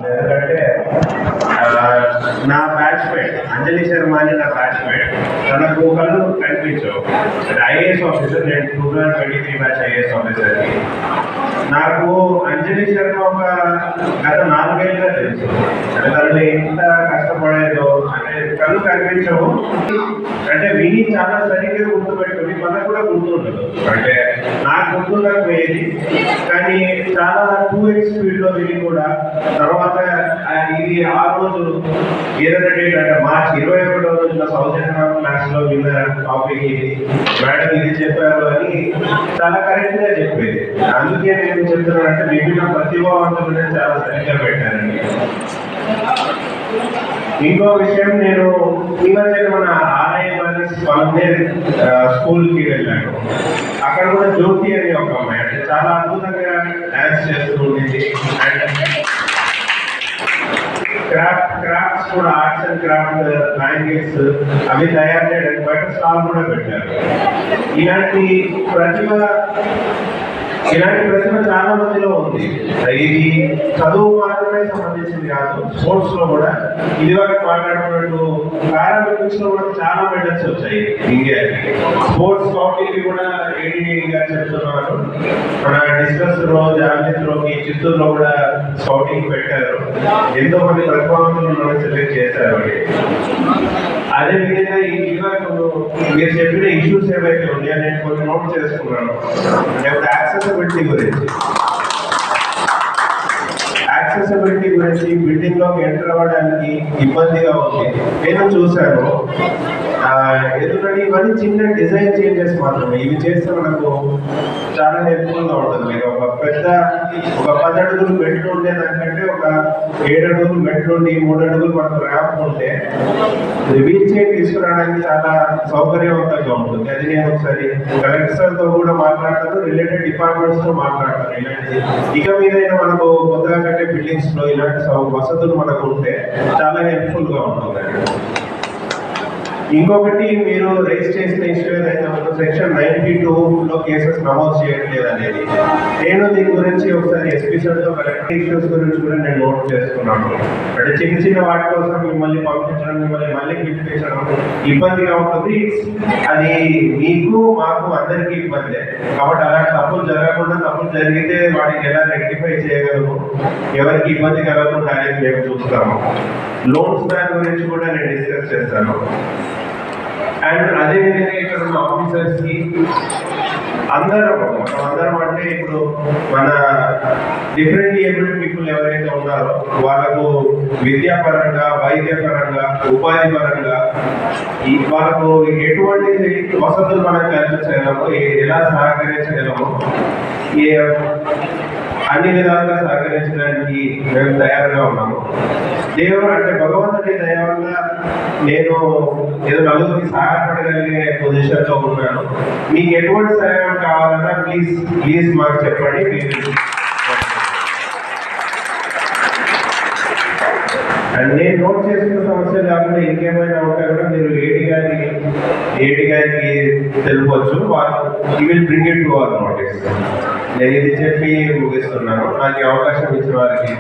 ఎందుకంటే నా బ్యాచ్మేట్ అంజలి శర్మ అని నా బ్యాచ్మేట్ తనకు కళ్ళు కనిపించవు. ఐఏఎస్ ఆఫీసర్, నేను 2023 బ్యాచ్ ఐఏఎస్ ఆఫీసర్కి. నాకు అంజలి శర్మ ఒక గత 4 ఏళ్ళుగా తెలుసు. తనని ఎంత కష్టపడేదో, అంటే కళ్ళు కనిపించవు, అంటే విని చాలా సరిగ్గా గుర్తుపెట్టుకుని మనకు కూడా గుర్తుండదు. అంటే నాకు గుర్తుండకపోయేది, కానీ చాలా 2x స్పీడ్లో విని కూడా తర్వాత ఇది ఆ రోజు ఏదైనా డేట్ అంటే మార్చి 21వ రోజున సౌత్ ఎకనామిక్ క్లాస్లో విన్న టాపిక్ ఇది, మేడం ఇది చెప్పారు అని చాలా కరెక్ట్గా చెప్పేది. అందుకే నేను చెప్తున్నానంటే విభిన్న ప్రతిభావంతులు చాలా సరిగ్గా పెట్టానండి. ఇంకో విషయం, నేను ఈ మధ్య మన ఆర్ఐ స్కూల్కి వెళ్ళాను. అక్కడ కూడా జ్యోతి అని ఒక అమ్మాయి, అంటే చాలా అద్భుతంగా డాన్స్ చేస్తూ ఉండేది. అండ్ క్రాఫ్ట్స్ కూడా, ఆర్ట్స్ అండ్ క్రాఫ్ట్ బ్యాంగిల్స్ అవి తయారు చేయడానికి బయట స్టాల్ కూడా పెట్టారు. ఇలాంటి ప్రతిభ చాలా మందిలో ఉంది. ఇది చదువు మాత్రమే సంబంధించింది కాదు, స్పోర్ట్స్ లో కూడా. ఇది వరకు మాట్లాడుకున్నట్టు పారాలింపిక్స్ లో కూడా చాలా మెడల్స్ వచ్చాయి ఇండియాకి. స్పోర్ట్స్ స్కౌటింగ్ కూడా ఏడీ గారు చెప్తున్నారు. మన డిస్కస్ లో, జావెలిన్ త్రోకి చిత్తూరులో కూడా స్కౌటింగ్ పెట్టారు. ఎంతో మంది ప్రతిభావంతులను సెలెక్ట్ చేశారు. అదేవిధంగా ఈ మీరు చెప్పిన ఇష్యూస్ ఏవైతే ఉన్నాయో నేను కొన్ని నోట్ చేసుకున్నాను. యాక్సెసిబిలిటీ గురించి బిల్డింగ్ లోకి ఎంటర్ అవ్వడానికి ఇబ్బందిగా ఉంది. నేను చూశాను. ఎందుకంటే ఇవన్నీ చిన్న డిజైన్ చేంజెస్ మాత్రమే. ఇవి చేస్తే మనకు చాలా హెల్ప్ఫుల్గా ఉంటుంది. ఒక 10 అడుగులు మెట్లు ఉండే దానికంటే ఒక 7 అడుగులు మెట్లు ఉండి 3 అడుగులు మనకు ర్యాంప్ ఉంటే వీల్ చైర్ తీసుకురావడానికి చాలా సౌకర్యవంతంగా ఉంటుంది. అది నేను ఒకసారి కలెక్టర్తో కూడా మాట్లాడతాను, రిలేటెడ్ డిపార్ట్మెంట్స్ తో మాట్లాడతాను. ఇలాంటి ఇక మీదైనా మనకు కొత్తగా కట్టే బిల్డింగ్స్ లో ఇలాంటి వసతులు మనకు ఉంటే చాలా హెల్ప్ఫుల్ గా ఉంటుంది. ఇంకొకటి, మీరు రేస్ చేసిన ఇష్యూ ఏదైతే సెక్షన్ 92లో కేసెస్ నమోదు చేయట్లేదు అనేది, నేను దీని గురించి ఒకసారి ఎస్పీ సార్తో కలెక్టర్ ఇష్యూస్ గురించి కూడా నేను నోట్ చేసుకున్నాను. అంటే చిన్న వాటి కోసం మిమ్మల్ని పంపించడం, మిమ్మల్ని మళ్ళీ పిలిపించడం ఇబ్బందిగా ఉంటుంది. అది మీకు, మాకు, అందరికీ ఇబ్బందే. కాబట్టి అలాంటి తప్పులు జరగకుండా, తప్పులు జరిగితే వాటిని ఎలా రెక్టిఫై చేయగలము, ఎవరికి ఇబ్బంది కలగకుండా అనేది మేము చూస్తాము. లోన్స్ బ్యాన్ గురించి కూడా నేను డిస్కస్ చేస్తాను. అండ్ అదేవిధంగా ఇక్కడ ఉన్న ఆఫీసర్స్ కి అందరం అంటే ఇప్పుడు మన డిఫరెంట్ ఏబుల్డ్ పీపుల్ ఎవరైతే ఉన్నారో వాళ్ళకు విద్యాపరంగా, వైద్యపరంగా, ఉపాధి పరంగా వాళ్ళకు ఎటువంటి వసతులు మనం కల్పించగలము, ఎలా సహకరించగలము, అన్ని విధాలుగా సహకరించడానికి మేము తయారుగా ఉన్నాము. దేవుడు అంటే భగవంతుడి దయ వల్ల నేను ఏదో నలుగురికి సహాయపడగలిగే పొజిషన్లో ఉన్నాను. మీకు ఎటువంటి సహాయం కావాలన్నా ప్లీజ్ మాకు చెప్పండి. అండ్ నేను నోట్ చేసుకున్న సమస్య కాకుండా ఇంకేమైనా ఉంటే కూడా మీరు ఏడి గారికి తెలుపవచ్చు. You will bring it to our notice. నేను ఇది చెప్పి ముగిస్తున్నాను. నాకు అవకాశం ఇచ్చిన వారికి